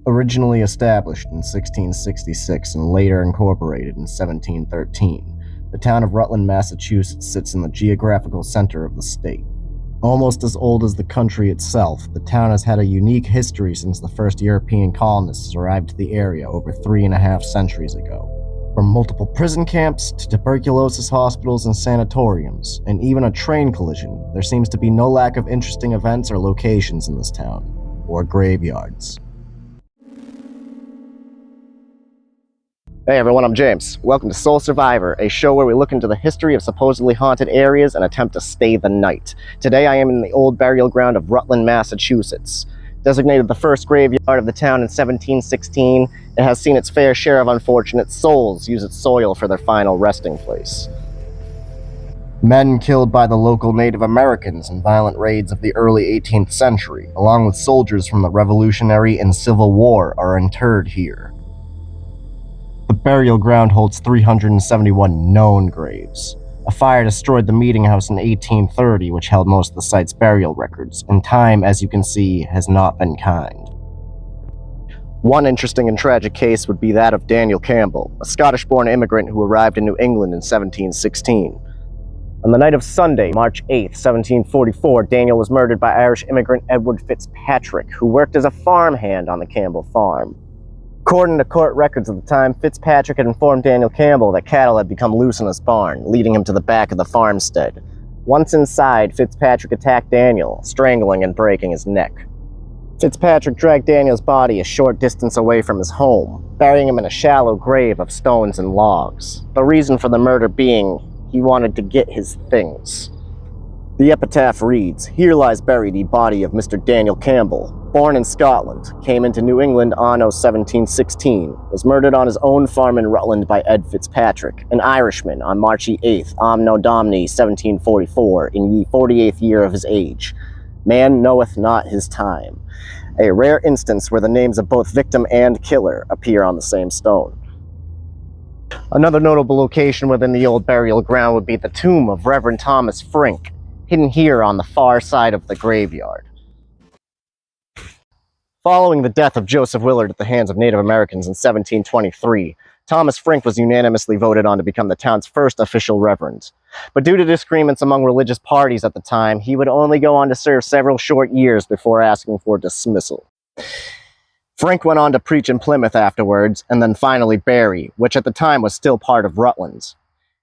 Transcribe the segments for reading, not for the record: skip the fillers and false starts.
Originally established in 1666 and later incorporated in 1713, the town of Rutland, Massachusetts sits in the geographical center of the state. Almost as old as the country itself, the town has had a unique history since the first European colonists arrived to the area over 3.5 centuries ago. From multiple prison camps to tuberculosis hospitals and sanatoriums, and even a train collision, there seems to be no lack of interesting events or locations in this town, or graveyards. Hey everyone, I'm James. Welcome to Soul Survivor, a show where we look into the history of supposedly haunted areas and attempt to stay the night. Today I am in the old burial ground of Rutland, Massachusetts. Designated the first graveyard of the town in 1716, it has seen its fair share of unfortunate souls use its soil for their final resting place. Men killed by the local Native Americans in violent raids of the early 18th century, along with soldiers from the Revolutionary and Civil War, are interred here. The burial ground holds 371 known graves. A fire destroyed the meeting house in 1830, which held most of the site's burial records, and time, as you can see, has not been kind. One interesting and tragic case would be that of Daniel Campbell, a Scottish-born immigrant who arrived in New England in 1716. On the night of Sunday, March 8, 1744, Daniel was murdered by Irish immigrant Edward Fitzpatrick, who worked as a farmhand on the Campbell farm. According to court records at the time, Fitzpatrick had informed Daniel Campbell that cattle had become loose in his barn, leading him to the back of the farmstead. Once inside, Fitzpatrick attacked Daniel, strangling and breaking his neck. Fitzpatrick dragged Daniel's body a short distance away from his home, burying him in a shallow grave of stones and logs. The reason for the murder being, he wanted to get his things. The epitaph reads, "Here lies buried the body of Mr. Daniel Campbell, born in Scotland, came into New England anno 1716, was murdered on his own farm in Rutland by Ed Fitzpatrick, an Irishman, on March 8th, Anno Domini 1744, in ye 48th year of his age. Man knoweth not his time." A rare instance where the names of both victim and killer appear on the same stone. Another notable location within the old burial ground would be the tomb of Reverend Thomas Frink, hidden here on the far side of the graveyard. Following the death of Joseph Willard at the hands of Native Americans in 1723, Thomas Frink was unanimously voted on to become the town's first official reverend. But due to disagreements among religious parties at the time, he would only go on to serve several short years before asking for dismissal. Frink went on to preach in Plymouth afterwards, and then finally Barry, which at the time was still part of Rutland.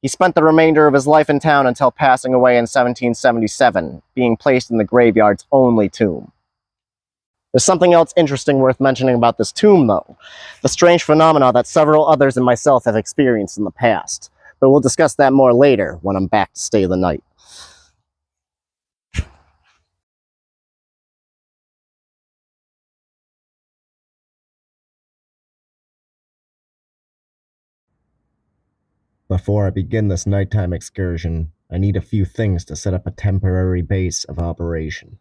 He spent the remainder of his life in town until passing away in 1777, being placed in the graveyard's only tomb. There's something else interesting worth mentioning about this tomb, though. The strange phenomena that several others and myself have experienced in the past. But we'll discuss that more later when I'm back to stay the night. Before I begin this nighttime excursion, I need a few things to set up a temporary base of operation.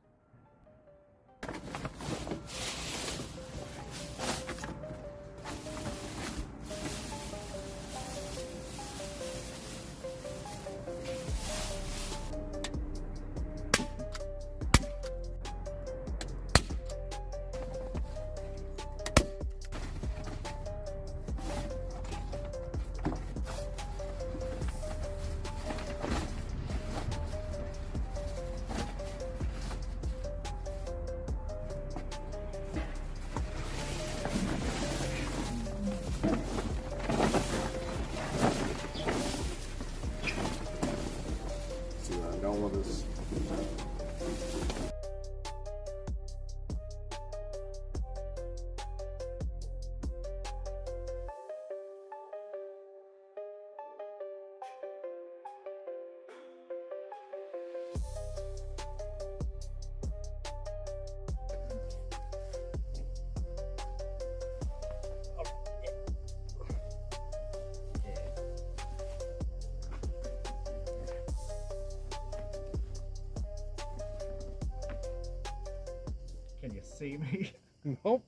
Can you see me? Nope.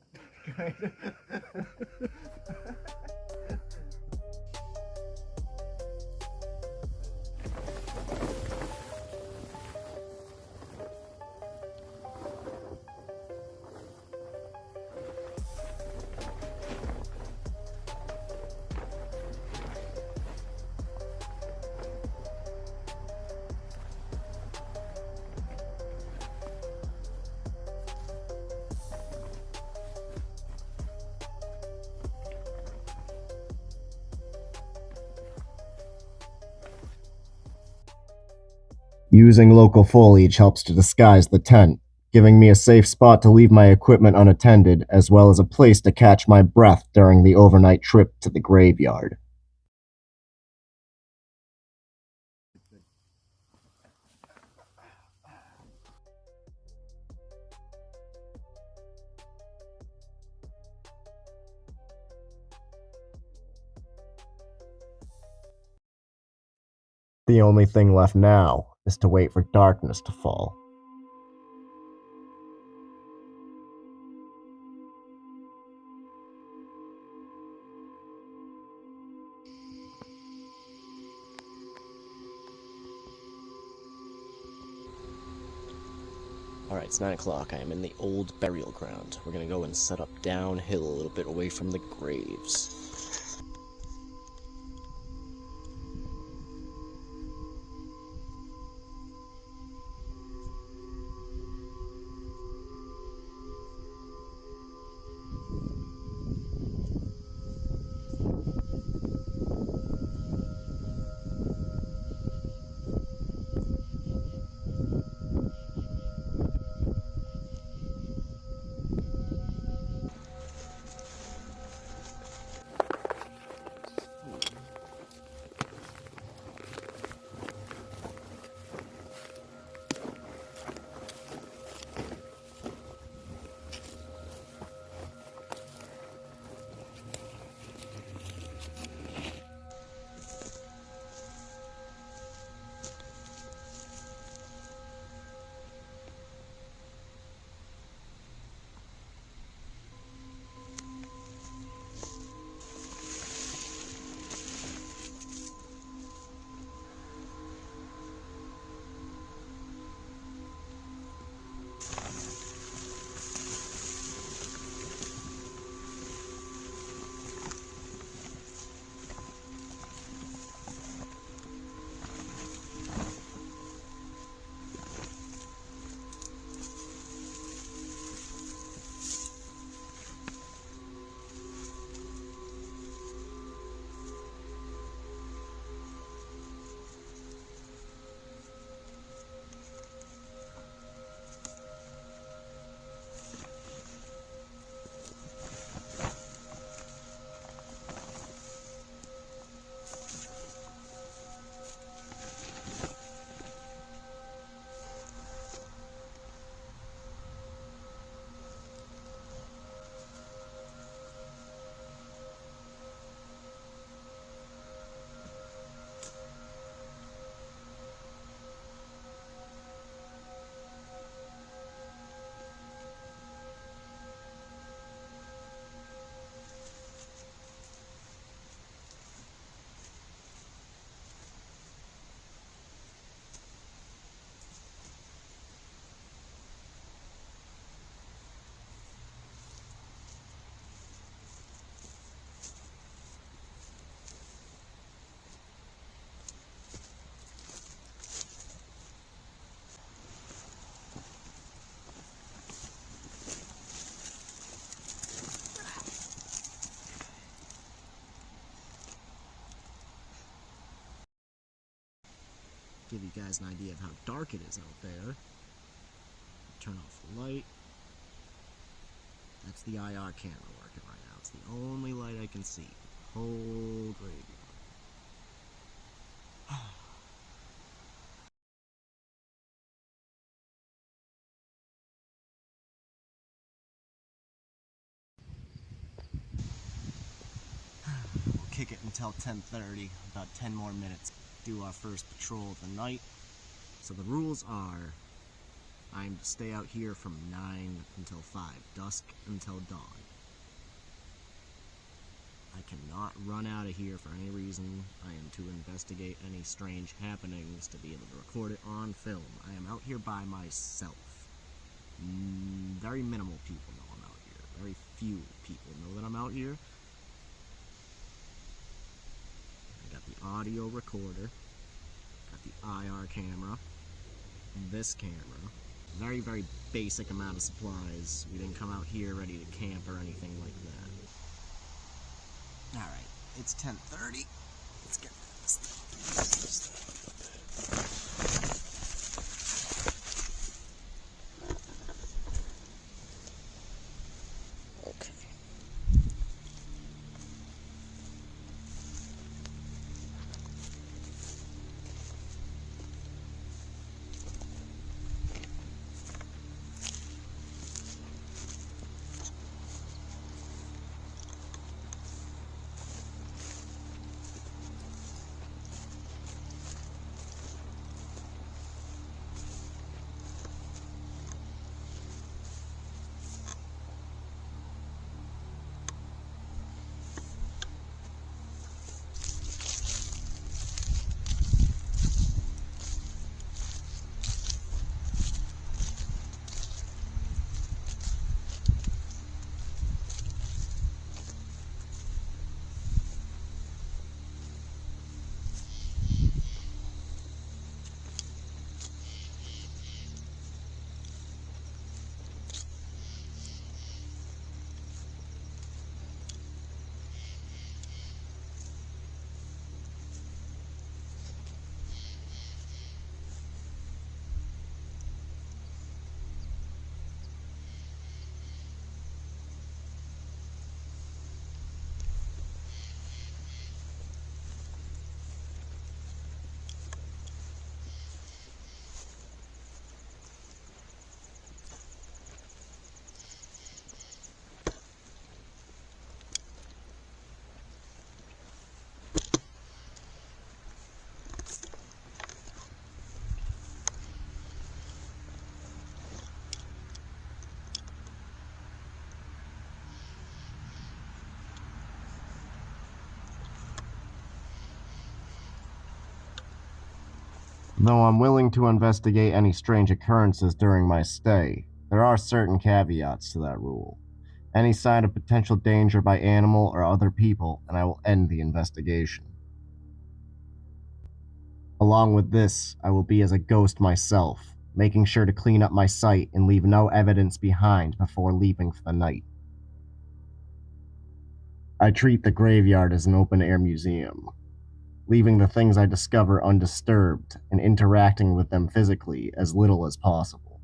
Using local foliage helps to disguise the tent, giving me a safe spot to leave my equipment unattended, as well as a place to catch my breath during the overnight trip to the graveyard. The only thing left now is to wait for darkness to fall. Alright, it's 9 o'clock. I am in the old burial ground. We're gonna go and set up downhill a little bit away from the graves. Give you guys an idea of how dark it is out there. Turn off the light. That's the IR camera working right now. It's the only light I can see. The whole graveyard. We'll kick it until 10:30, about 10 more minutes. Do our first patrol of the night. So the rules are, I'm to stay out here from 9 until 5, dusk until dawn. I cannot run out of here for any reason. I am to investigate any strange happenings, to be able to record it on film. I am out here by myself. Very minimal people know I'm out here. Very few people know that I'm out here. I got the audio recorder, got the IR camera, and this camera. Very, very basic amount of supplies. We didn't come out here ready to camp or anything like that. Alright, it's 10:30. Let's get this thing. Though I'm willing to investigate any strange occurrences during my stay, there are certain caveats to that rule. Any sign of potential danger by animal or other people, and I will end the investigation. Along with this, I will be as a ghost myself, making sure to clean up my site and leave no evidence behind before leaving for the night. I treat the graveyard as an open-air museum, leaving the things I discover undisturbed and interacting with them physically as little as possible.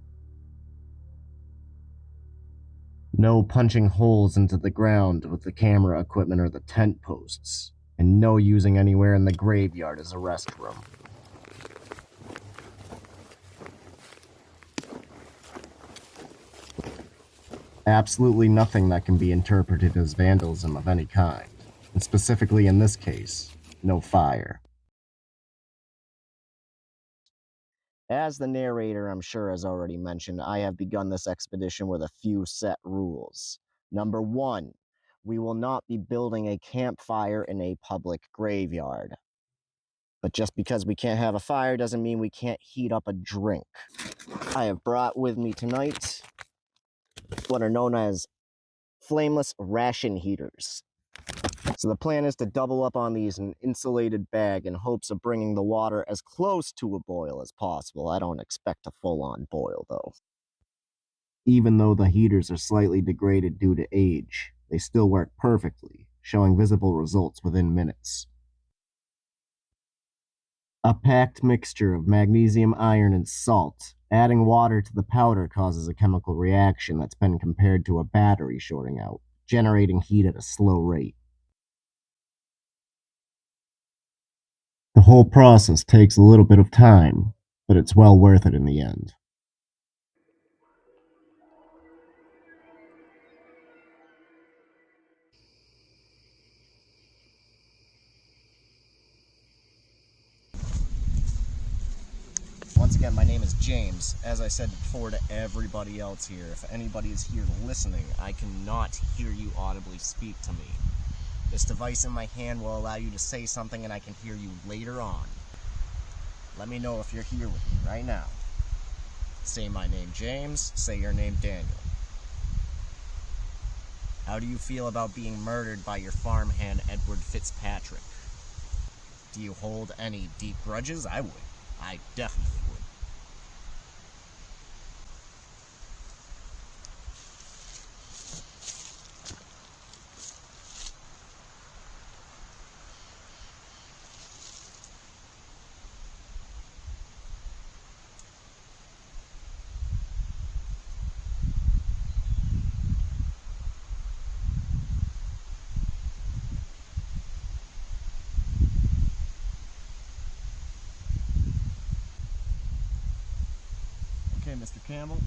No punching holes into the ground with the camera equipment or the tent posts, and no using anywhere in the graveyard as a restroom. Absolutely nothing that can be interpreted as vandalism of any kind, and specifically in this case, no fire. As the narrator, I'm sure, has already mentioned, I have begun this expedition with a few set rules. Number one, we will not be building a campfire in a public graveyard. But just because we can't have a fire doesn't mean we can't heat up a drink. I have brought with me tonight what are known as flameless ration heaters. So the plan is to double up on these in an insulated bag in hopes of bringing the water as close to a boil as possible. I don't expect a full-on boil, though. Even though the heaters are slightly degraded due to age, they still work perfectly, showing visible results within minutes. A packed mixture of magnesium, iron, and salt. Adding water to the powder causes a chemical reaction that's been compared to a battery shorting out, generating heat at a slow rate. The whole process takes a little bit of time, but it's well worth it in the end. Once again, my name is James. As I said before to everybody else here, if anybody is here listening, I cannot hear you audibly speak to me. This device in my hand will allow you to say something and I can hear you later on. Let me know if you're here with me right now. Say my name, James. Say your name, Daniel. How do you feel about being murdered by your farmhand, Edward Fitzpatrick? Do you hold any deep grudges? I would. I definitely would. Okay, Mr. Campbell,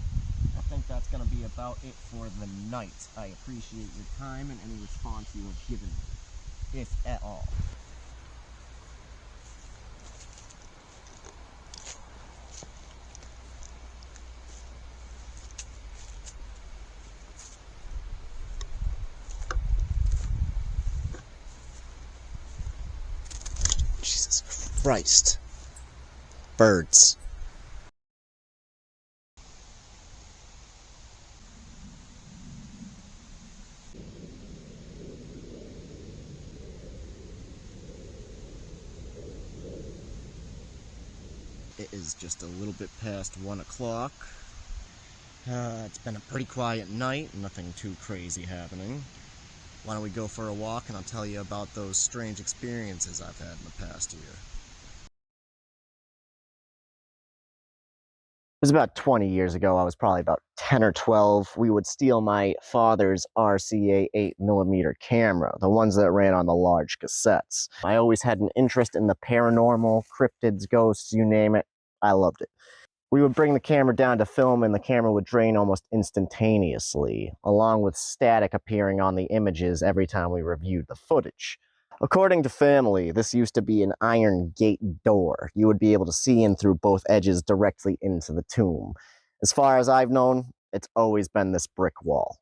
I think that's going to be about it for the night. I appreciate your time and any response you have given me, if at all. Jesus Christ. Birds. It is just a little bit past 1 o'clock. It's been a pretty quiet night, nothing too crazy happening. Why don't we go for a walk and I'll tell you about those strange experiences I've had in the past year. It was about 20 years ago. I was probably about 10 or 12. We would steal my father's RCA 8mm camera, the ones that ran on the large cassettes. I always had an interest in the paranormal, cryptids, ghosts, you name it. I loved it. We would bring the camera down to film and the camera would drain almost instantaneously, along with static appearing on the images every time we reviewed the footage. According to family, this used to be an iron gate door. You would be able to see in through both edges directly into the tomb. As far as I've known, it's always been this brick wall.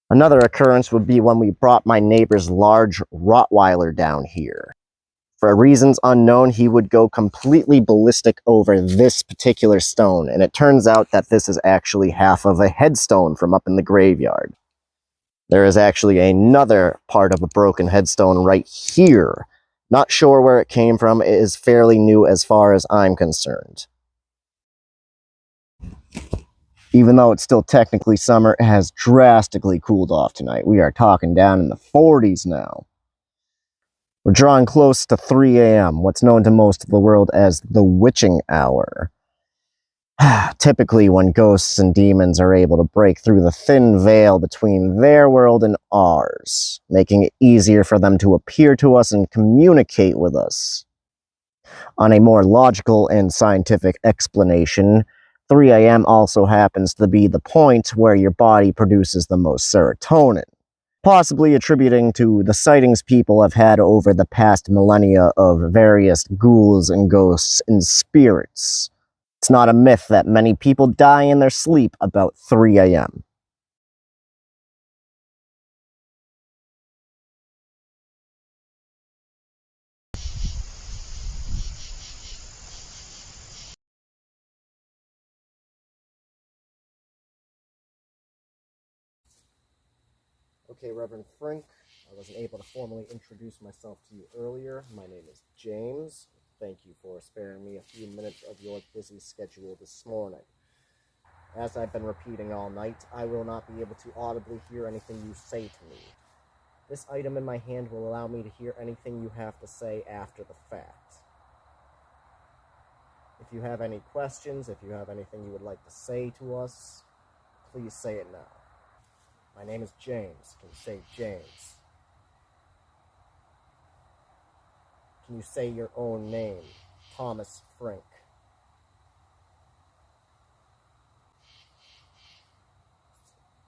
Another occurrence would be when we brought my neighbor's large Rottweiler down here. For reasons unknown, he would go completely ballistic over this particular stone, and it turns out that this is actually half of a headstone from up in the graveyard. There is actually another part of a broken headstone right here. Not sure where it came from. It is fairly new as far as I'm concerned. Even though it's still technically summer, it has drastically cooled off tonight. We are talking down in the 40s now. We're drawing close to 3 a.m., what's known to most of the world as the witching hour. Typically when ghosts and demons are able to break through the thin veil between their world and ours, making it easier for them to appear to us and communicate with us. On a more logical and scientific explanation, 3 a.m. also happens to be the point where your body produces the most serotonin, possibly attributing to the sightings people have had over the past millennia of various ghouls and ghosts and spirits. It's not a myth that many people die in their sleep about 3 a.m. Okay, Reverend Frank, I wasn't able to formally introduce myself to you earlier. My name is James. Thank you for sparing me a few minutes of your busy schedule this morning. As I've been repeating all night, I will not be able to audibly hear anything you say to me. This item in my hand will allow me to hear anything you have to say after the fact. If you have any questions, if you have anything you would like to say to us, please say it now. My name is James. Can you say James? Can you say your own name? Thomas Frank.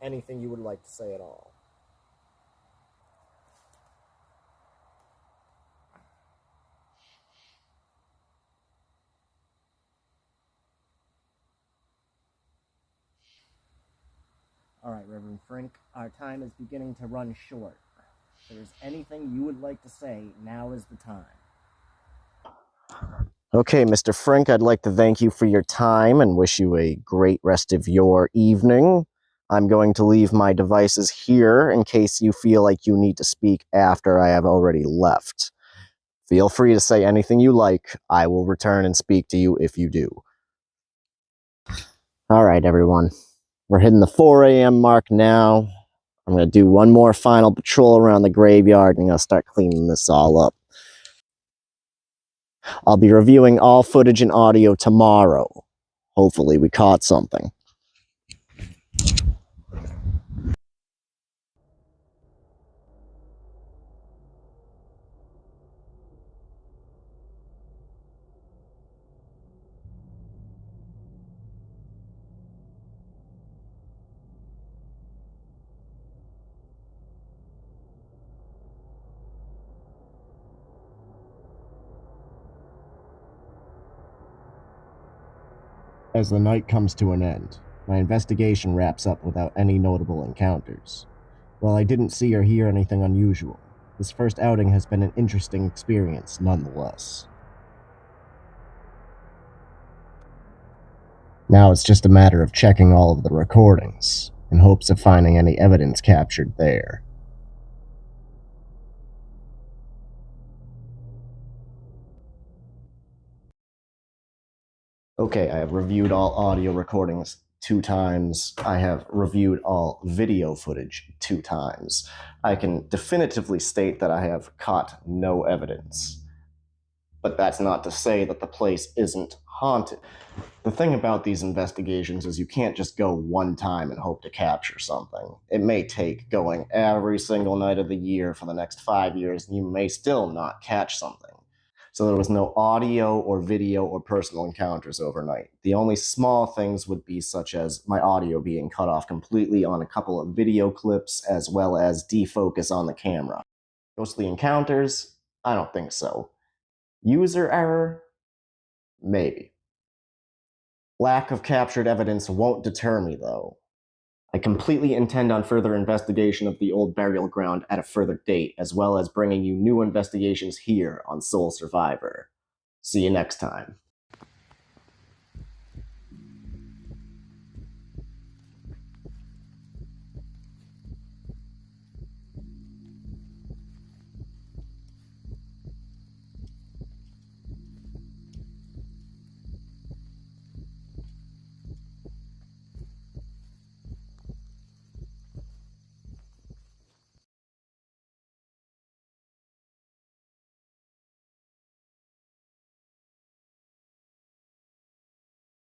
Anything you would like to say at all. Alright, Reverend Frank, our time is beginning to run short. If there's anything you would like to say, now is the time. Okay, Mr. Frank, I'd like to thank you for your time and wish you a great rest of your evening. I'm going to leave my devices here in case you feel like you need to speak after I have already left. Feel free to say anything you like. I will return and speak to you if you do. Alright, everyone. We're hitting the 4 a.m. mark now. I'm going to do one more final patrol around the graveyard and I'm going to start cleaning this all up. I'll be reviewing all footage and audio tomorrow. Hopefully we caught something. As the night comes to an end, my investigation wraps up without any notable encounters. While I didn't see or hear anything unusual, this first outing has been an interesting experience nonetheless. Now it's just a matter of checking all of the recordings, in hopes of finding any evidence captured there. Okay, I have reviewed all audio recordings 2 times. I have reviewed all video footage 2 times. I can definitively state that I have caught no evidence. But that's not to say that the place isn't haunted. The thing about these investigations is you can't just go one time and hope to capture something. It may take going every single night of the year for the next 5 years, and you may still not catch something. So there was no audio or video or personal encounters overnight. The only small things would be such as my audio being cut off completely on a couple of video clips, as well as defocus on the camera. Ghostly encounters? I don't think so. User error? Maybe. Lack of captured evidence won't deter me, though. I completely intend on further investigation of the old burial ground at a further date, as well as bringing you new investigations here on Soul Survivor. See you next time.